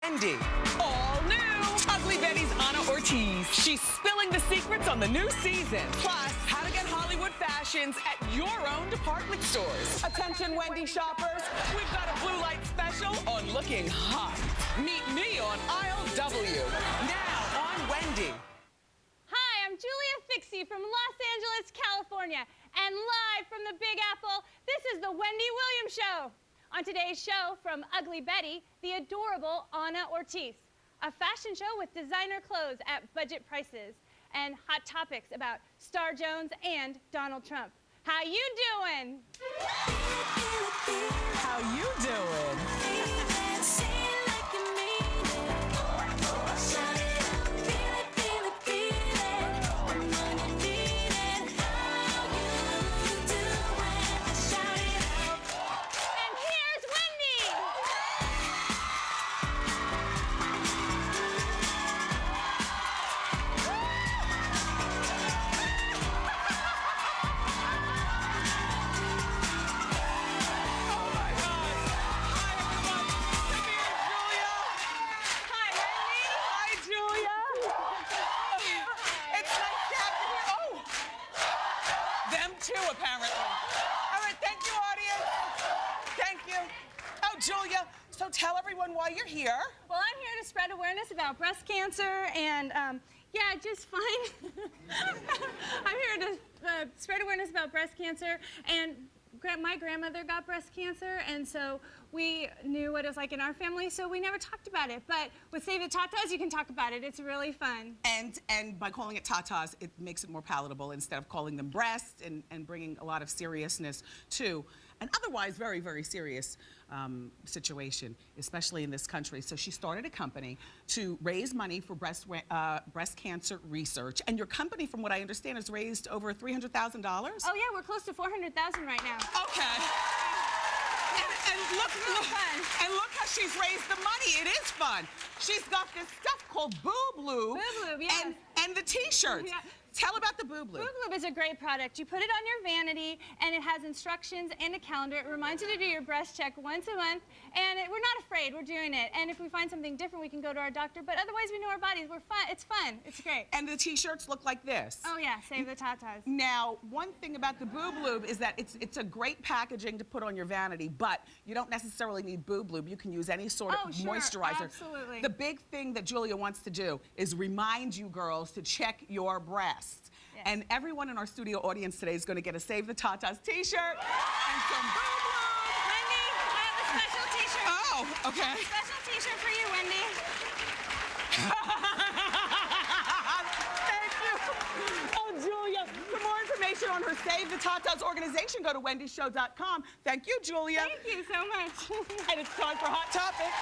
Wendy. All new, Ugly Betty's Ana Ortiz. She's spilling the secrets on the new season. Plus, how to get Hollywood fashions at your own department stores. Attention, Wendy shoppers. We've got a blue light special on looking hot. Meet me on aisle W. Now on Wendy. Hi, I'm Julia Fixie from Los Angeles, California. And live from the Big Apple, this is the Wendy Williams Show. On today's show, from Ugly Betty, the adorable Ana Ortiz. A fashion show with designer clothes at budget prices and hot topics about Star Jones and Donald Trump. How you doing? How you doing? Apparently. All right, thank you, audience. Thank you. Oh, Julia, so tell everyone why you're here. Well, I'm here to spread awareness about breast cancer and, yeah, just fine. I'm here to spread awareness about breast cancer, and my grandmother got breast cancer, and so we knew what it was like in our family, so we never talked about it. But with Save the Tatas, you can talk about it. It's really fun. And by calling it tatas, it makes it more palatable instead of calling them breasts and bringing a lot of seriousness to an otherwise very, very serious situation, especially in this country. So she started a company to raise money for breast cancer research. And your company, from what I understand, has raised over $300,000? Oh, yeah, we're close to $400,000 right now. Okay. And look how she's raised the money. It is fun. She's got this stuff called Boob Lube. Boob Lube, yes. And the T-shirts. Yeah. Tell about the Boob Lube. Boob Lube is a great product. You put it on your vanity, and it has instructions and a calendar. It reminds you to do your breast check once a month, and we're not afraid. We're doing it. And if we find something different, we can go to our doctor. But otherwise, we know our bodies. We're fun. It's fun. It's great. And the T-shirts look like this. Oh, yeah. Save the Tatas. Now, one thing about the Boob Lube is that it's a great packaging to put on your vanity, but you don't necessarily need Boob Lube. You can use any sort of moisturizer. Absolutely. The big thing that Julia wants to do is remind you girls to check your breasts. Yes. And everyone in our studio audience today is going to get a Save the Tatas T-shirt and some Boob Lube. Wendy, I have a special T-shirt. Oh, okay. A special T-shirt for you, Wendy. Thank you. Oh, Julia. For more information on her Save the Tatas organization, go to wendyshow.com. Thank you, Julia. Thank you so much. And it's time for Hot Topics.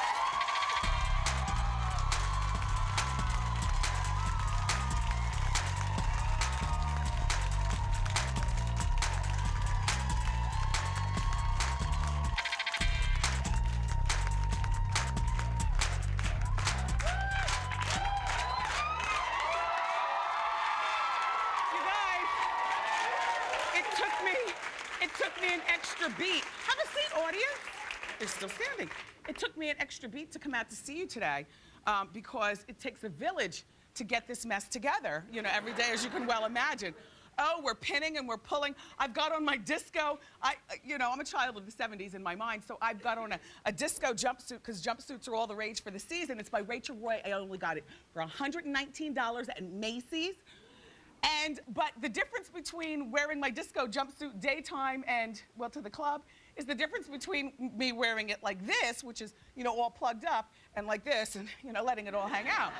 It took me an extra beat. Have a seat, audience. They're still standing. It took me an extra beat to come out to see you today because it takes a village to get this mess together, you know, every day, as you can well imagine. Oh, we're pinning and we're pulling. I've got on my disco. I'm a child of the 70s in my mind, so I've got on a disco jumpsuit because jumpsuits are all the rage for the season. It's by Rachel Roy. I only got it for $119 at Macy's. But the difference between wearing my disco jumpsuit daytime and, well, to the club, is the difference between me wearing it like this, which is, all plugged up, and like this, and, letting it all hang out.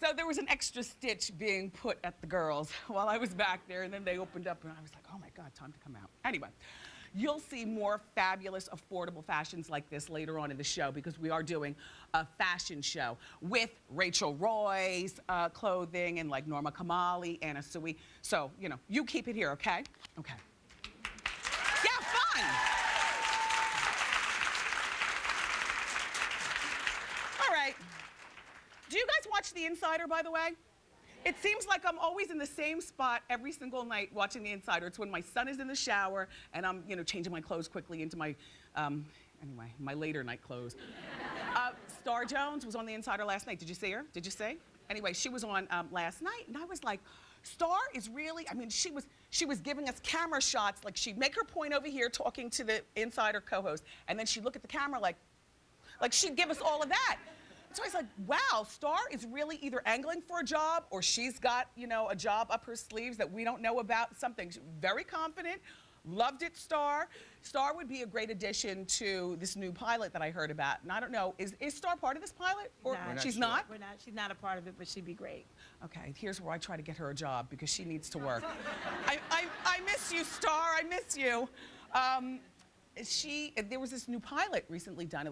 So there was an extra stitch being put at the girls while I was back there, and then they opened up, and I was like, oh my God, time to come out. Anyway, you'll see more fabulous, affordable fashions like this later on in the show because we are doing a fashion show with Rachel Roy's clothing and like Norma Kamali, Anna Sui. So, you keep it here, okay? Okay. Yeah, fun! All right. Do you guys watch The Insider, by the way? It seems like I'm always in the same spot every single night watching The Insider. It's when my son is in the shower and I'm, changing my clothes quickly into my, my later night clothes. Star Jones was on The Insider last night. Did you see her? Did you see? Anyway, she was on last night, and I was like, Star is really, I mean, she was giving us camera shots, like she'd make her point over here talking to the Insider co-host, and then she'd look at the camera like she'd give us all of that. So I was like, wow, Star is really either angling for a job or she's got, you know, a job up her sleeves that we don't know about, something. She's very confident, loved it, Star. Star would be a great addition to this new pilot that I heard about. And I don't know, is Star part of this pilot? Or she's not? We're not, she's not a part of it, but she'd be great. Okay, here's where I try to get her a job because she needs to work. I miss you, Star, I miss you. There was this new pilot recently done.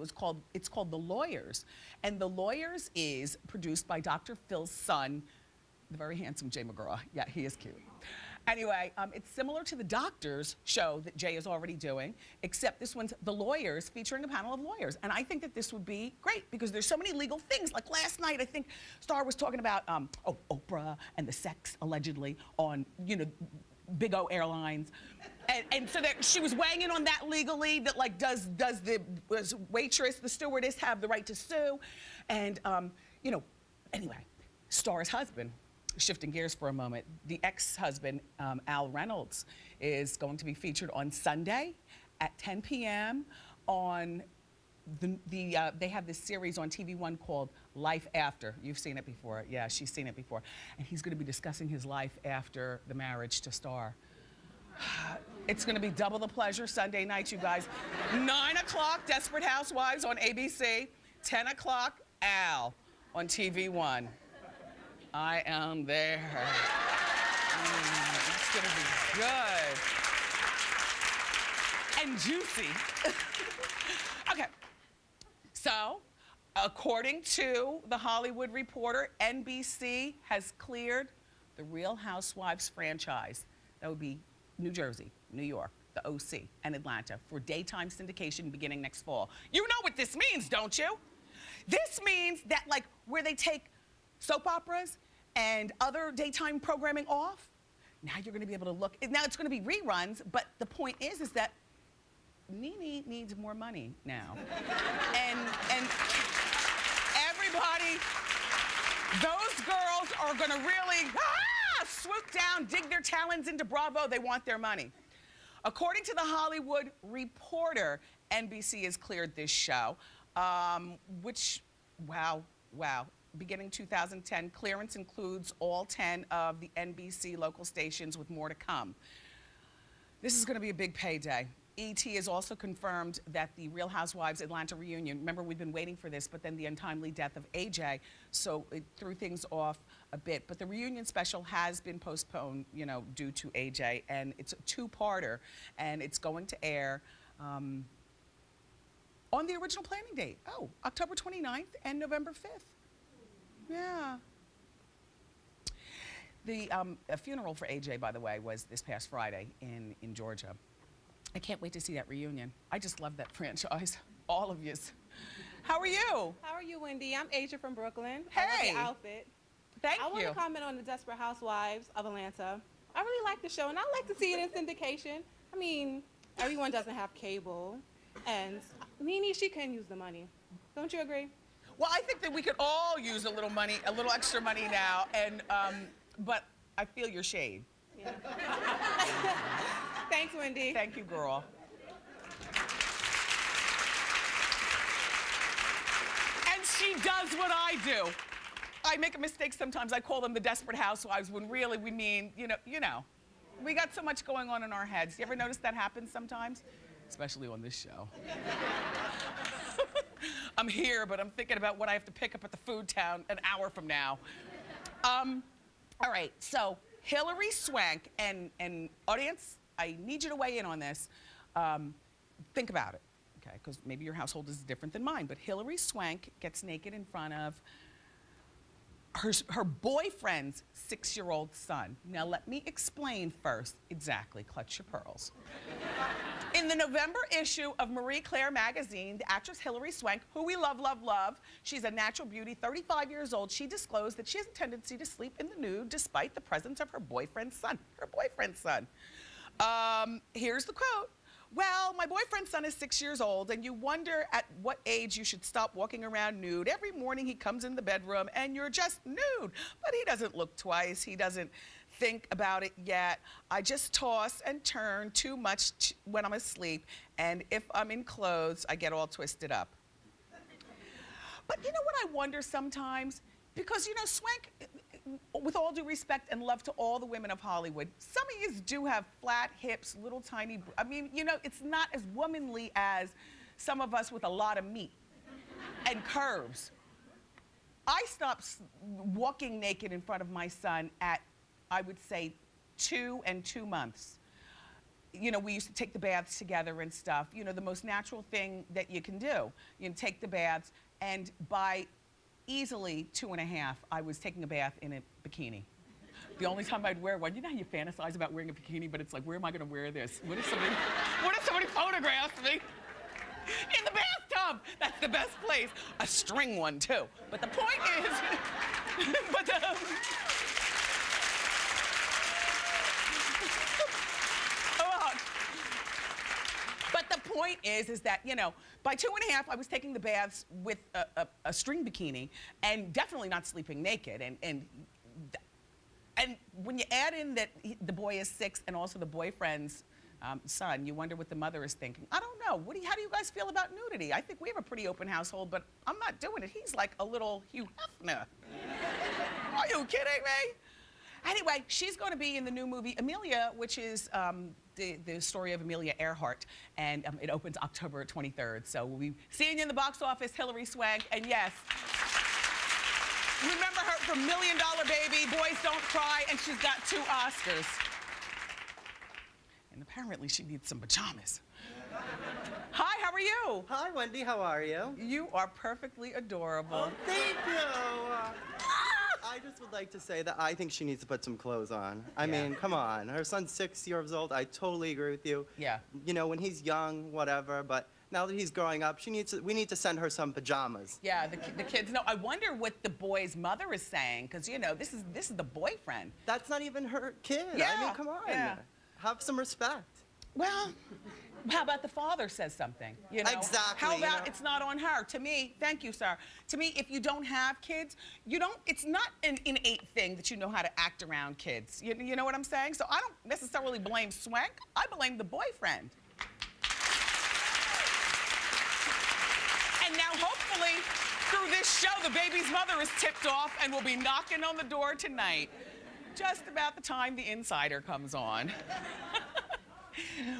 It's called The Lawyers. And The Lawyers is produced by Dr. Phil's son, the very handsome Jay McGraw. Yeah, he is cute. Anyway, it's similar to the Doctors show that Jay is already doing, except this one's The Lawyers, featuring a panel of lawyers. And I think that this would be great because there's so many legal things. Like last night, I think Star was talking about Oprah and the sex allegedly on, you know, Big O Airlines. And so that she was weighing in on that legally, that like, does the waitress, the stewardess have the right to sue? And, you know, anyway, Star's husband, shifting gears for a moment, the ex-husband, Al Reynolds, is going to be featured on Sunday at 10 p.m. on they have this series on TV1 called Life After. You've seen it before. Yeah, she's seen it before. And he's going to be discussing his life after the marriage to Star. It's going to be double the pleasure Sunday night, you guys. 9 o'clock, Desperate Housewives on ABC. 10 o'clock, Al on TV1. I am there. It's going to be good. And juicy. Okay. So, according to The Hollywood Reporter, NBC has cleared the Real Housewives franchise. That would be New Jersey, New York, the OC, and Atlanta for daytime syndication beginning next fall. You know what this means, don't you? This means that, like, where they take soap operas and other daytime programming off, now you're going to be able to look. Now it's going to be reruns, but the point is that Nene needs more money now. and everybody, those girls are going to really swoop down, dig their talons into Bravo. They want their money. According to The Hollywood Reporter, NBC has cleared this show, which, wow. Beginning 2010, clearance includes all 10 of the NBC local stations with more to come. This is going to be a big payday. ET has also confirmed that the Real Housewives Atlanta reunion, remember we've been waiting for this, but then the untimely death of AJ, so it threw things off a bit. But the reunion special has been postponed, you know, due to AJ, and it's a two-parter, and it's going to air on the original planning date. Oh, October 29th and November 5th. Yeah. The funeral for AJ, by the way, was this past Friday in Georgia. I can't wait to see that reunion. I just love that franchise, all of yous. How are you? How are you, Wendy? I'm Asia from Brooklyn. Hey. I love the outfit. Thank you. I want to comment on the Desperate Housewives of Atlanta. I really like the show, and I like to see it in syndication. I mean, everyone doesn't have cable, and Nene, she can use the money. Don't you agree? Well, I think that we could all use a little money, a little extra money now, and but I feel your shade. Yeah. Thanks, Wendy. Thank you, girl. And she does what I do. I make a mistake sometimes. I call them the Desperate Housewives when really we mean, you know, we got so much going on in our heads. You ever notice that happens sometimes? Especially on this show. I'm here, but I'm thinking about what I have to pick up at the food town an hour from now. All right, so Hillary Swank, and audience, I need you to weigh in on this. Think about it, okay, because maybe your household is different than mine, but Hillary Swank gets naked in front of her boyfriend's 6-year-old son. Now let me explain first. Exactly, clutch your pearls. In the November issue of Marie Claire magazine, the actress Hillary Swank, who we love, she's a natural beauty, 35 years old, she disclosed that she has a tendency to sleep in the nude despite the presence of her boyfriend's son. Here's the quote. Well, my boyfriend's son is 6 years old, and you wonder at what age you should stop walking around nude. Every morning he comes in the bedroom, and you're just nude. But he doesn't look twice. He doesn't think about it yet. I just toss and turn too much when I'm asleep, and if I'm in clothes, I get all twisted up. But you know what I wonder sometimes? Because, you know, Swank, with all due respect and love to all the women of Hollywood, some of you do have flat hips, little tiny, I mean, you know, it's not as womanly as some of us with a lot of meat and curves. I stopped walking naked in front of my son at, I would say, 2 and 2 months. You know, we used to take the baths together and stuff. You know, the most natural thing that you can do. You can take the baths, and by easily 2.5, I was taking a bath in a bikini. The only time I'd wear one, you know how you fantasize about wearing a bikini, but it's like, where am I gonna wear this? What if somebody photographs me? In the bathtub, that's the best place. A string one too. But the point is, But the point is that, you know, by 2.5, I was taking the baths with a string bikini and definitely not sleeping naked. And when you add in that the boy is 6 and also the boyfriend's son, you wonder what the mother is thinking. I don't know. How do you guys feel about nudity? I think we have a pretty open household, but I'm not doing it. He's like a little Hugh Hefner. Are you kidding me? Anyway, she's going to be in the new movie Amelia, which is the story of Amelia Earhart, and it opens October 23rd. So we'll be seeing you in the box office, Hilary Swank, and yes, remember her from $1 Million Baby, Boys Don't Cry, and she's got 2 Oscars. And apparently she needs some pajamas. Hi, how are you? Hi, Wendy, how are you? You are perfectly adorable. Oh, thank you. I just would like to say that I think she needs to put some clothes on. I mean, come on. Her son's 6 years old. I totally agree with you. Yeah. You know, when he's young, whatever, but now that he's growing up, we need to send her some pajamas. Yeah, the kids know. I wonder what the boy's mother is saying, because, you know, this is the boyfriend. That's not even her kid. Yeah. I mean, come on. Yeah. Have some respect. Well, how about the father says something? You know? Exactly. How about it's not on her? To me, thank you, sir. To me, if you don't have kids, it's not an innate thing that you know how to act around kids. You know what I'm saying? So I don't necessarily blame Swank. I blame the boyfriend. And now, hopefully, through this show, the baby's mother is tipped off and will be knocking on the door tonight, just about the time the insider comes on.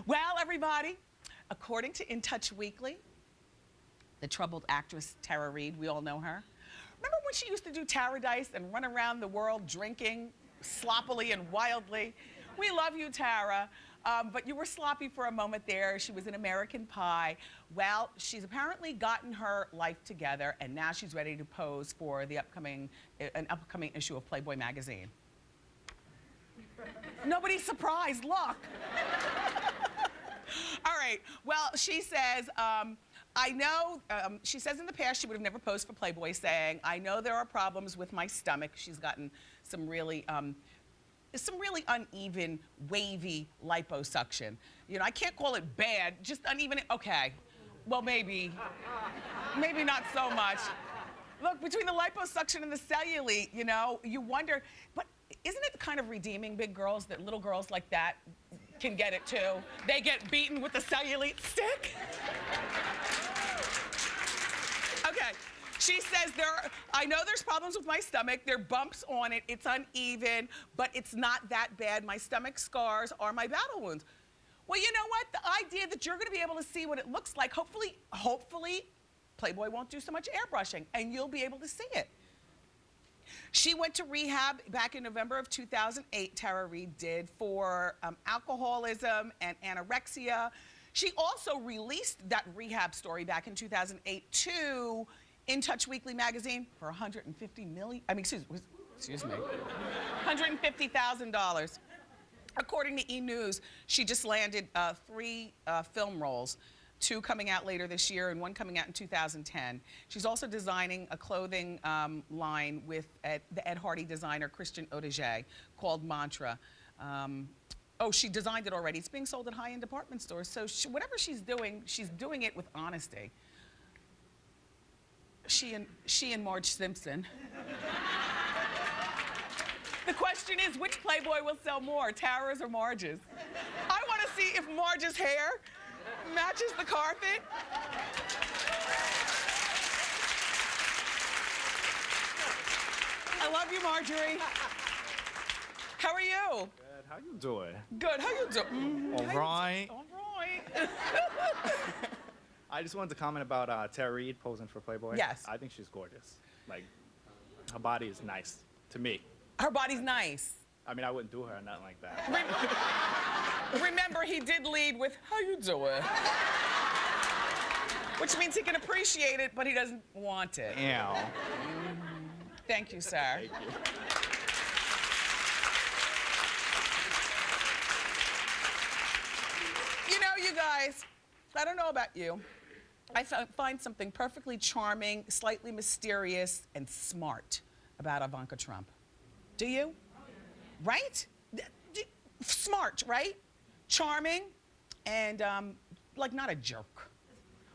Well, everybody, according to In Touch Weekly, the troubled actress Tara Reid, we all know her. Remember when she used to do Taradise and run around the world drinking sloppily and wildly? We love you, Tara, but you were sloppy for a moment there. She was in American Pie. Well, she's apparently gotten her life together, and now she's ready to pose for an upcoming issue of Playboy magazine. Nobody's surprised, look. All right, well, she says, I know, she says in the past she would have never posed for Playboy, saying, I know there are problems with my stomach. She's gotten some really uneven, wavy liposuction. You know, I can't call it bad, just uneven, okay. Well, maybe not so much. Look, between the liposuction and the cellulite, you know, you wonder, but isn't it kind of redeeming, big girls, that little girls like that can get it too? They get beaten with the cellulite stick? Okay, she says, I know there's problems with my stomach. There are bumps on it. It's uneven, but it's not that bad. My stomach scars are my battle wounds. Well, you know what? The idea that you're going to be able to see what it looks like, hopefully, Playboy won't do so much airbrushing, and you'll be able to see it. She went to rehab back in November of 2008, Tara Reid did, for alcoholism and anorexia. She also released that rehab story back in 2008 to In Touch Weekly magazine for $150,000. According to E! News, she just landed 3 film roles, 2 coming out later this year and 1 coming out in 2010. She's also designing a clothing line with the Ed Hardy designer Christian Audigier called Mantra. Oh, she designed it already. It's being sold at high-end department stores. So whatever she's doing it with honesty. She and Marge Simpson. The question is, which Playboy will sell more, Tara's or Marge's? I want to see if Marge's hair matches the carpet. I love you, Marjorie. How are you? Good. How you doing? Good. How you doing? All right. All right. I just wanted to comment about Tara Reid posing for Playboy. Yes. I think she's gorgeous. Like, her body is nice to me. Her body's nice. I mean, I wouldn't do her or nothing like that. Remember, he did lead with, how you doing? Which means he can appreciate it, but he doesn't want it. Ew. Thank you, sir. Thank you. You know, you guys, I don't know about you. I find something perfectly charming, slightly mysterious, and smart about Ivanka Trump. Do you? Right? Smart, right? Charming, and like not a jerk.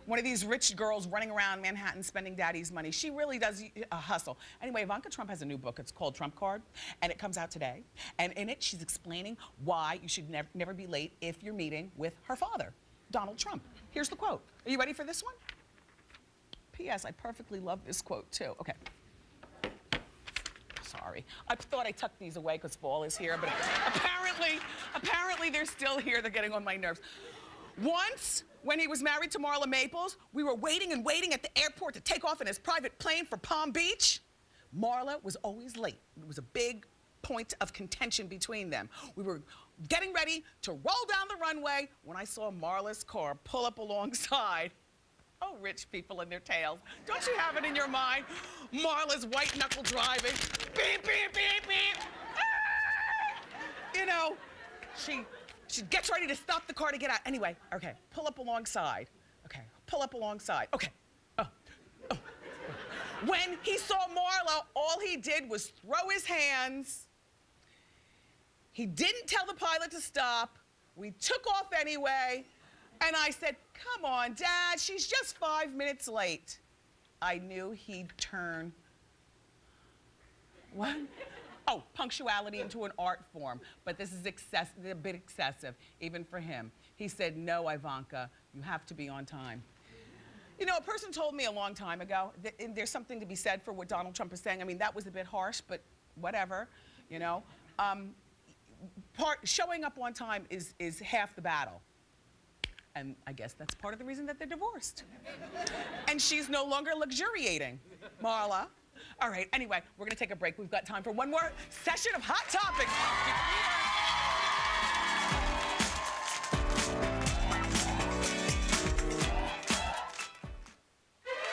One of these rich girls running around Manhattan spending daddy's money. She really does hustle. Anyway, Ivanka Trump has a new book. It's called Trump Card, and it comes out today. And in it, she's explaining why you should never be late if you're meeting with her father, Donald Trump. Here's the quote. Are you ready for this one? P.S. I perfectly love this quote, too. Okay. Sorry. I thought I tucked these away because fall is here, but apparently they're still here. They're getting on my nerves. Once, when he was married to Marla Maples, we were waiting and waiting at the airport to take off in his private plane for Palm Beach. Marla was always late. It was a big point of contention between them. We were getting ready to roll down the runway when I saw Marla's car pull up alongside. Oh, rich people and their tails. Don't you have it in your mind? Marla's white knuckle driving. Beep, beep, beep, beep. Ah! You know, she gets ready to stop the car to get out. Anyway, okay, pull up alongside. Okay, pull up alongside. Okay. Oh. When he saw Marla, all he did was throw his hands. He didn't tell the pilot to stop. We took off anyway. And I said, come on, Dad, she's just 5 minutes late. I knew he'd turn. What? Oh, punctuality into an art form. But this is a bit excessive, even for him. He said, no, Ivanka, you have to be on time. You know, a person told me a long time ago that there's something to be said for what Donald Trump is saying. I mean, that was a bit harsh, but whatever, you know. Showing up on time is half the battle. And I guess that's part of the reason that they're divorced. And she's no longer luxuriating, Marla. All right, anyway, we're gonna take a break. We've got time for one more session of Hot Topics.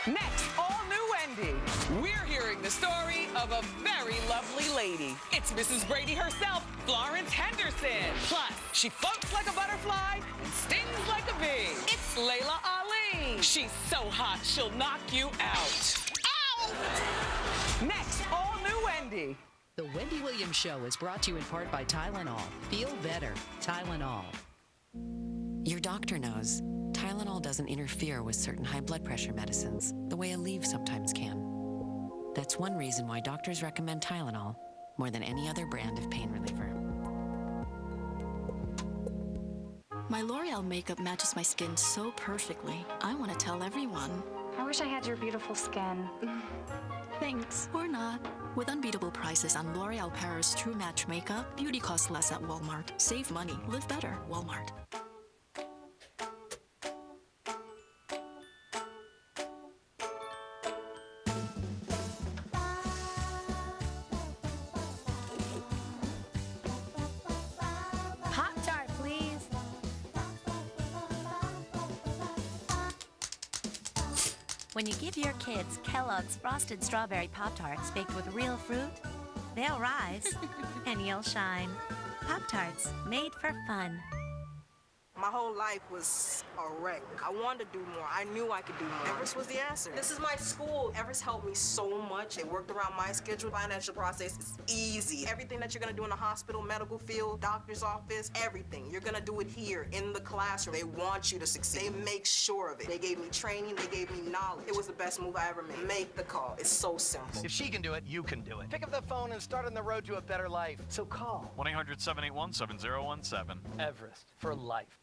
Next, all new Wendy. We're hearing the story of a very lovely lady. It's Mrs. Brady herself, Florence Henderson. Plus, she floats like a butterfly and stings like a bee. It's Layla Ali. She's so hot, she'll knock you out. Ow! Next, all new Wendy. The Wendy Williams Show is brought to you in part by Tylenol. Feel better. Tylenol. Your doctor knows Tylenol doesn't interfere with certain high blood pressure medicines the way Aleve sometimes can. That's one reason why doctors recommend Tylenol more than any other brand of pain reliever. My L'Oreal makeup matches my skin so perfectly. I want to tell everyone. I wish I had your beautiful skin. Thanks. Or not. With unbeatable prices on L'Oreal Paris True Match makeup, beauty costs less at Walmart. Save money. Live better. Walmart. Pop-Tart, please. When you give your kids Kellogg's Frosted Strawberry Pop-Tarts baked with real fruit, they'll rise and you'll shine. Pop-Tarts, made for fun. My whole life was a wreck. I wanted to do more. I knew I could do more. Everest was the answer. This is my school. Everest helped me so much. They worked around my schedule. Financial process is easy. Everything that you're gonna do in the hospital, medical field, doctor's office, everything. You're gonna do it here in the classroom. They want you to succeed. They make sure of it. They gave me training. They gave me knowledge. It was the best move I ever made. Make the call. It's so simple. If she can do it, you can do it. Pick up the phone and start on the road to a better life. So call 1-800-781-7017. Everest for life.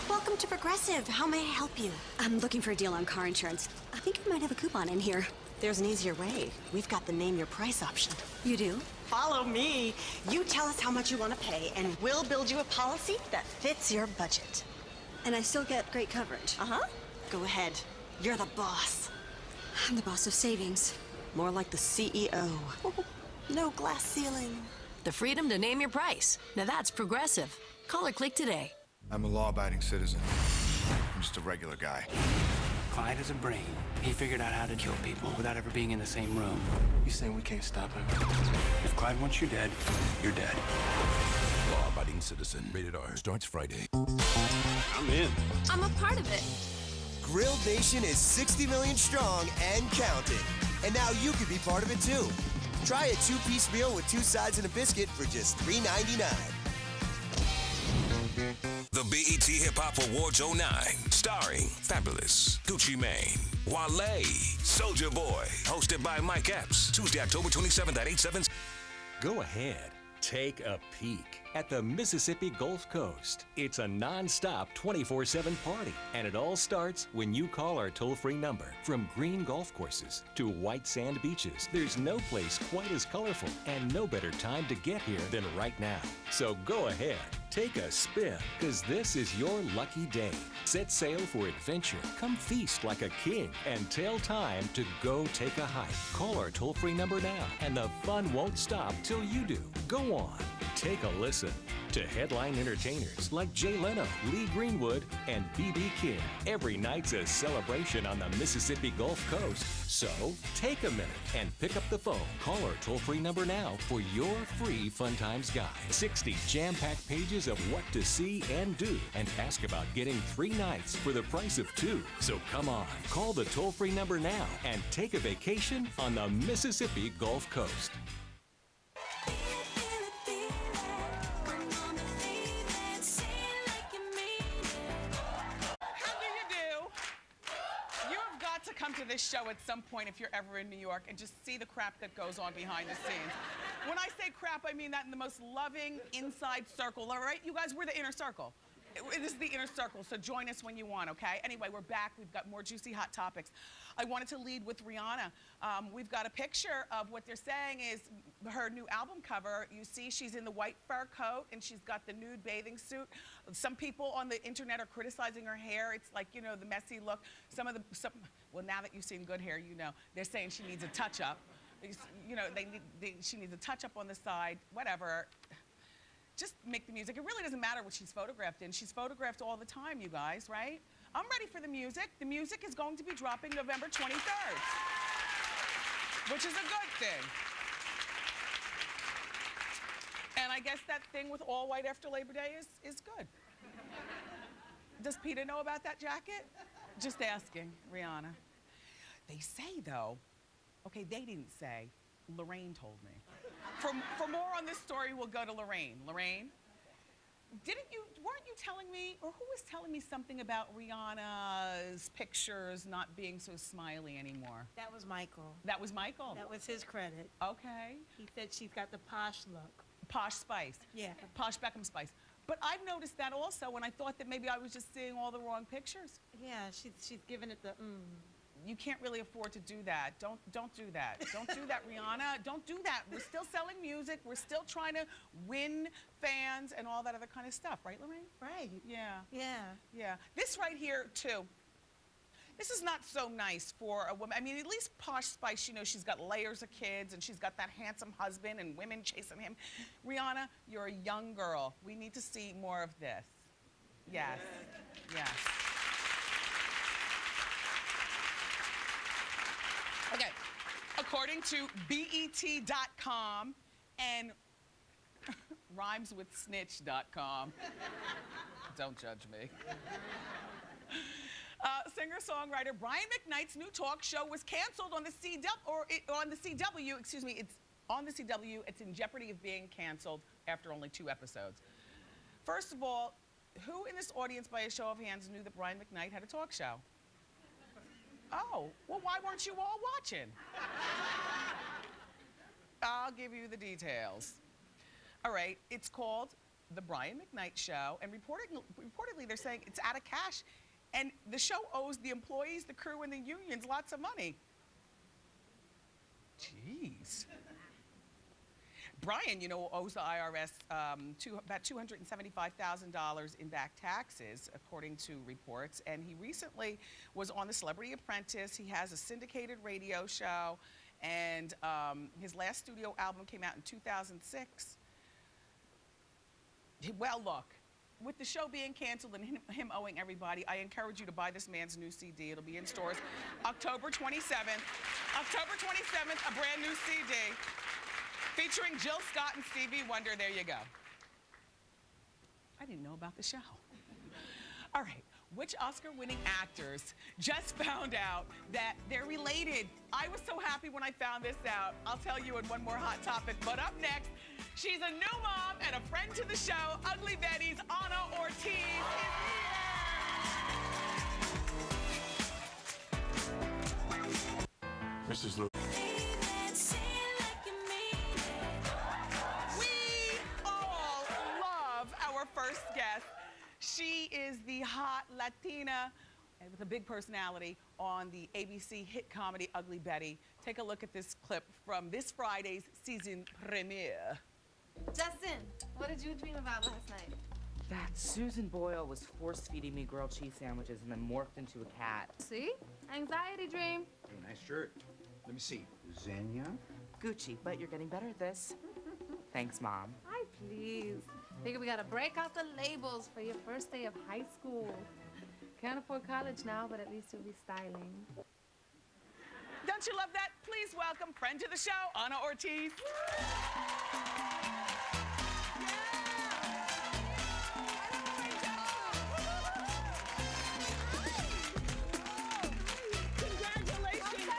Welcome to Progressive. How may I help you? I'm looking for a deal on car insurance. I think we might have a coupon in here. There's an easier way. We've got the name your price option. You do? Follow me. You tell us how much you want to pay, and we'll build you a policy that fits your budget. And I still get great coverage. Uh-huh. Go ahead. You're the boss. I'm the boss of savings. More like the CEO. No glass ceiling. The freedom to name your price. Now that's Progressive. Call or click today. I'm a law-abiding citizen. I'm just a regular guy. Clyde has a brain. He figured out how to kill people without ever being in the same room. You saying we can't stop him? If Clyde wants you dead, you're dead. Law-abiding citizen. Rated R. Starts Friday. I'm in. I'm a part of it. Grill Nation is 60 million strong and counting. And now you can be part of it too. Try a 2-piece meal with 2 sides and a biscuit for just $3.99. The BET Hip Hop Awards 09, starring Fabulous, Gucci Mane, Wale, Soulja Boy, hosted by Mike Epps, Tuesday, October 27th at 8/7. Go ahead. Take a peek at the Mississippi Gulf Coast. It's a non-stop 24/7 party, and it all starts when you call our toll-free number. From green golf courses to white sand beaches, there's no place quite as colorful and no better time to get here than right now. So go ahead, take a spin, because this is your lucky day. Set sail for adventure, come feast like a king, and tell time to go take a hike. Call our toll-free number now, and the fun won't stop till you do. Go on, take a listen to headline entertainers like Jay Leno, Lee Greenwood, and B.B. King. Every night's a celebration on the Mississippi Gulf Coast. So take a minute and pick up the phone. Call our toll-free number now for your free Fun Times guide. 60 jam-packed pages of what to see and do, and ask about getting 3 nights for the price of 2. So come on, call the toll-free number now and take a vacation on the Mississippi Gulf Coast. Come to this show at some point if you're ever in New York and just see the crap that goes on behind the scenes. When I say crap, I mean that in the most loving inside circle, all right? You guys, we're the inner circle. This is the inner circle, so join us when you want, okay? Anyway, we're back. We've got more juicy hot topics. I wanted to lead with Rihanna. We've got a picture of what they're saying is her new album cover. You see she's in the white fur coat and she's got the nude bathing suit. Some people on the internet are criticizing her hair. It's like, you know, the messy look. Well, now that you've seen good hair, you know, they're saying she needs a touch-up. You know, she needs a touch-up on the side, whatever. Just make the music. It really doesn't matter what she's photographed in. She's photographed all the time, you guys, right? I'm ready for the music. The music is going to be dropping November 23rd, which is a good thing. And I guess that thing with all white after Labor Day is good. Does Peter know about that jacket? Just asking, Rihanna. They say, though, okay, they didn't say, Lorraine told me. For more on this story, we'll go to Lorraine. Lorraine, weren't you telling me, or who was telling me something about Rihanna's pictures not being so smiley anymore? That was Michael. That was Michael? That was his credit. Okay. He said she's got the posh look. Posh spice. Yeah. Posh Beckham spice. But I've noticed that also, and I thought that maybe I was just seeing all the wrong pictures. Yeah, she's giving it the You can't really afford to do that. Don't do that. Don't do that, Rihanna. Don't do that. We're still selling music. We're still trying to win fans and all that other kind of stuff, right, Lorraine? Right. Yeah. Yeah. Yeah. This right here, too. This is not so nice for a woman. I mean, at least Posh Spice, you know, she's got layers of kids and she's got that handsome husband and women chasing him. Rihanna, you're a young girl. We need to see more of this. Yes. Yes. Okay, according to BET.com and rhymeswithsnitch.com, Don't judge me. Singer-songwriter Brian McKnight's new talk show was canceled on the CW. Excuse me, it's on the CW. It's in jeopardy of being canceled after only 2 episodes. First of all, who in this audience, by a show of hands, knew that Brian McKnight had a talk show? Oh, well, why weren't you all watching? I'll give you the details. All right, it's called The Brian McKnight Show, and reportedly they're saying it's out of cash, and the show owes the employees, the crew, and the unions lots of money. Jeez. Brian, you know, owes the IRS about $275,000 in back taxes, according to reports. And he recently was on The Celebrity Apprentice. He has a syndicated radio show, and his last studio album came out in 2006. Well, look, with the show being canceled and him owing everybody, I encourage you to buy this man's new CD. It'll be in stores October 27th. October 27th, a brand new CD. Featuring Jill Scott and Stevie Wonder. There you go. I didn't know about the show. All right, which Oscar-winning actors just found out that they're related? I was so happy when I found this out. I'll tell you in one more hot topic. But up next, she's a new mom and a friend to the show. Ugly Betty's Ana Ortiz is here. Mrs. Lewis. First guest. She is the hot Latina and with a big personality on the ABC hit comedy Ugly Betty. Take a look at this clip from this Friday's season premiere. Justin, what did you dream about last night? That Susan Boyle was force-feeding me grilled cheese sandwiches and then morphed into a cat. See? Anxiety dream. Hey, nice shirt. Let me see. Xenia? Gucci, but you're getting better at this. Thanks, Mom. Hi, please. Figure we gotta break out the labels for your first day of high school. Can't afford college now, but at least you'll be styling. Don't you love that? Please welcome friend to the show, Ana Ortiz. Congratulations.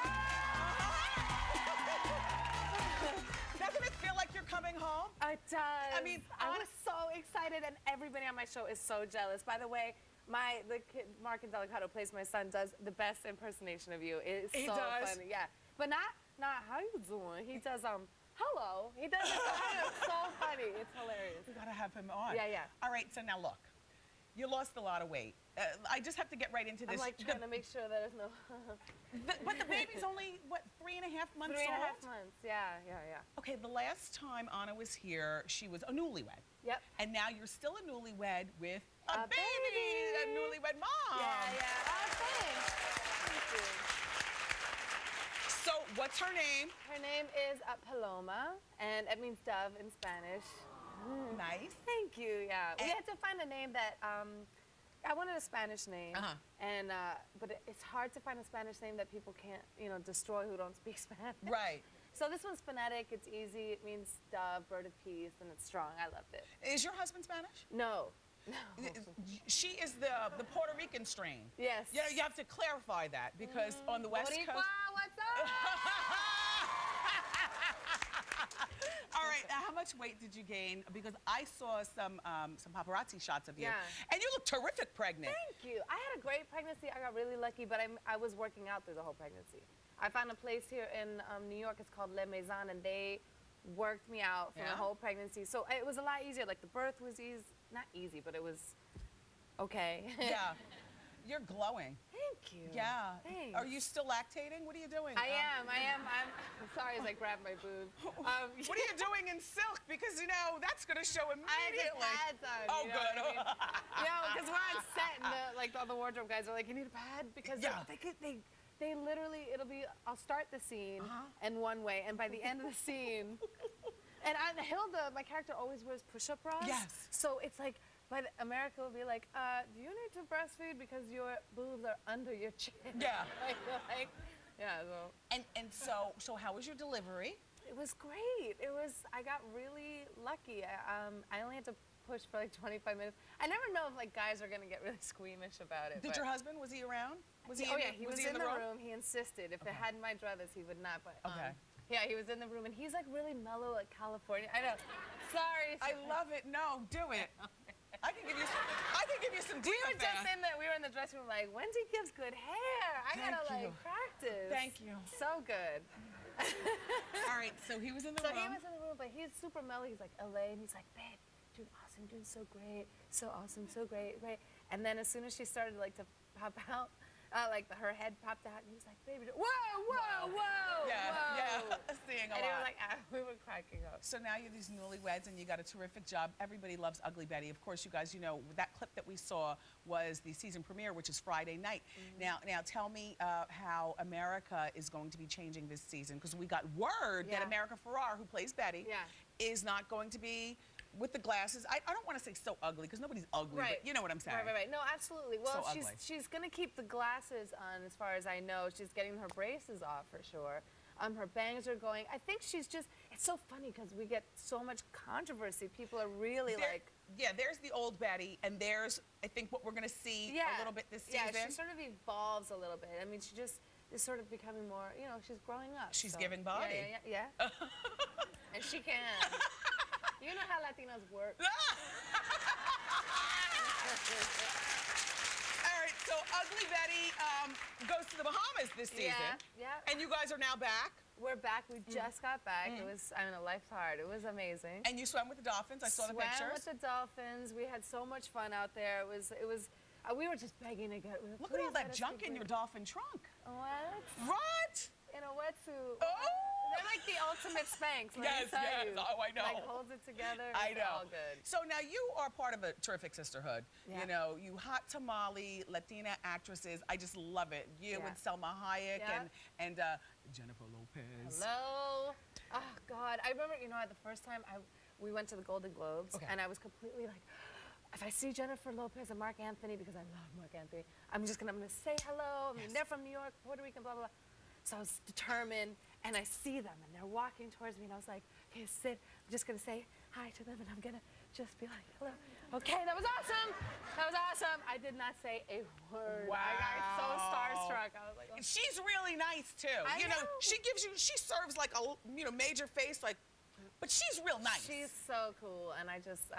Doesn't it feel like you're coming home? It does. I mean, I was so excited, and everybody on my show is so jealous. By the way, the kid, Mark Indelicato, plays my son, does the best impersonation of you. It's He so does? funny. Yeah, but not how you doing. He does hello. He does it. It's so funny. It's hilarious. We gotta have him on. Yeah, yeah. All right, so now look, you lost a lot of weight. I just have to get right into this. I'm like trying to make sure there's no. But the baby's only, what, 3.5 months old? 3.5 months, yeah. Okay, the last time Ana was here, she was a newlywed. Yep. And now you're still a newlywed with a baby, a newlywed mom. Yeah. Oh, thanks. Thank you. So, what's her name? Her name is Paloma, and it means dove in Spanish. Nice. Thank you, yeah. We had to find a name that, I wanted a Spanish name, and but it's hard to find a Spanish name that people can't, destroy who don't speak Spanish. Right. So this one's phonetic, it's easy, it means dove, bird of peace, and it's strong. I loved it. Is your husband Spanish? No. She is the Puerto Rican strain. Yes. Yeah, you have to clarify that because on the West Boricua, Coast. what's up? All right, now how much weight did you gain? Because I saw some paparazzi shots of you, Yeah. and you look terrific pregnant. Thank you. I had a great pregnancy. I got really lucky, but I was working out through the whole pregnancy. I found a place here in New York. It's called Le Maison, and they worked me out for the whole pregnancy. So it was a lot easier. Like the birth was not easy, but it was okay. Yeah. You're glowing. Thank you. Yeah. Thanks. Are you still lactating? What are you doing? I am. I'm sorry as I grab my boob. What are you doing in silk? Because, that's going to show immediately. I had pads on. Oh, good. What I mean? Because we're on set, and all the wardrobe guys are like, you need a pad? Because they literally, I'll start the scene in one way, and by the end of the scene, and Hilda, my character, always wears push-up bras. Yes. So it's like, but America will be like, do you need to breastfeed because your boobs are under your chin? Yeah. So how was your delivery? It was great. I got really lucky. I only had to push for like 25 minutes. I never know if like guys are gonna get really squeamish about it. Did your husband, was he around? Was he Oh in yeah, the, he was in the room. He insisted. If it had my druthers, he would not. But Okay. yeah, he was in the room, and he's like really mellow, like California. I know. Sorry. I love it. No, do it. I can give you some We diva were just fast. we were in the dressing room like, Wendy gives good hair. I gotta Thank you. like practice. Thank you. So good. All right, so he was in the So room. he was in the room, but he's super mellow. He's like LA, and he's like, babe, doing awesome, doing so great, so awesome, so great, great. And then as soon as she started like to pop out, like her head popped out, and he was like, baby, whoa, whoa, whoa, Yeah, whoa. yeah, seeing a And he lot. was like, we were cracking up. So now you're these newlyweds and you got a terrific job. Everybody loves Ugly Betty. Of course, you guys, you know, that clip that we saw was the season premiere, which is Friday night. Now tell me how America is going to be changing this season, because we got word that Yeah. America Ferrar, who plays Betty, is not going to be with the glasses. I don't want to say so ugly, because nobody's ugly, Right. but you know what I'm saying. Right. No, absolutely. Well, So she's ugly. she's gonna keep the glasses on, as far as I know. She's getting her braces off for sure. Her bangs are going. I think she's just. It's so funny because we get so much controversy. People are really like. Yeah, there's the old Betty, and there's, I think, what we're going to see a little bit this season. Yeah, she sort of evolves a little bit. I mean, she just is sort of becoming more. You know, she's growing up. She's so. giving body. Yeah. And she can. You know how Latinas work. All right, so Ugly Betty goes to the Bahamas this season. Yeah. And you guys are now back. We're back. We just got back. It was, I mean, life's hard. It was amazing. And you swam with the dolphins. I saw the pictures. Swam with the dolphins. We had so much fun out there. It was. We were just begging to get. Look at all that junk in your dolphin trunk. What? What? In a wetsuit. Oh! They're like the ultimate Spanx. Let me tell you. Oh, I know. Like holds it together. I It's know. all good. So now you are part of a terrific sisterhood. Yeah. You know, you hot tamale Latina actresses. I just love it. You Yeah. and Selma Hayek Yeah. and Jennifer Lopez. Hello. Oh God. I remember. You know, the first time we went to the Golden Globes, and I was completely like. If I see Jennifer Lopez and Mark Anthony, because I love Mark Anthony, I'm gonna say hello. I mean, they're from New York, Puerto Rican, blah, blah, blah. So I was determined, and I see them, and they're walking towards me, and I was like, okay, sit. I'm just gonna say hi to them, and I'm gonna just be like, hello. Okay, that was awesome. That was awesome. I did not say a word. Wow. I got so starstruck. I was like, oh. She's really nice too. I you know, know. she serves like a major face, like, but she's real nice. She's so cool, and I just,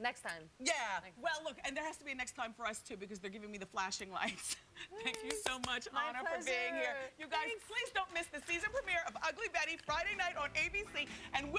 next time. Yeah. Well, look, and there has to be a next time for us too, because they're giving me the flashing lights. Thank you so much, My Ana, for being here. pleasure. You guys, please don't miss the season premiere of Ugly Betty Friday night on ABC. And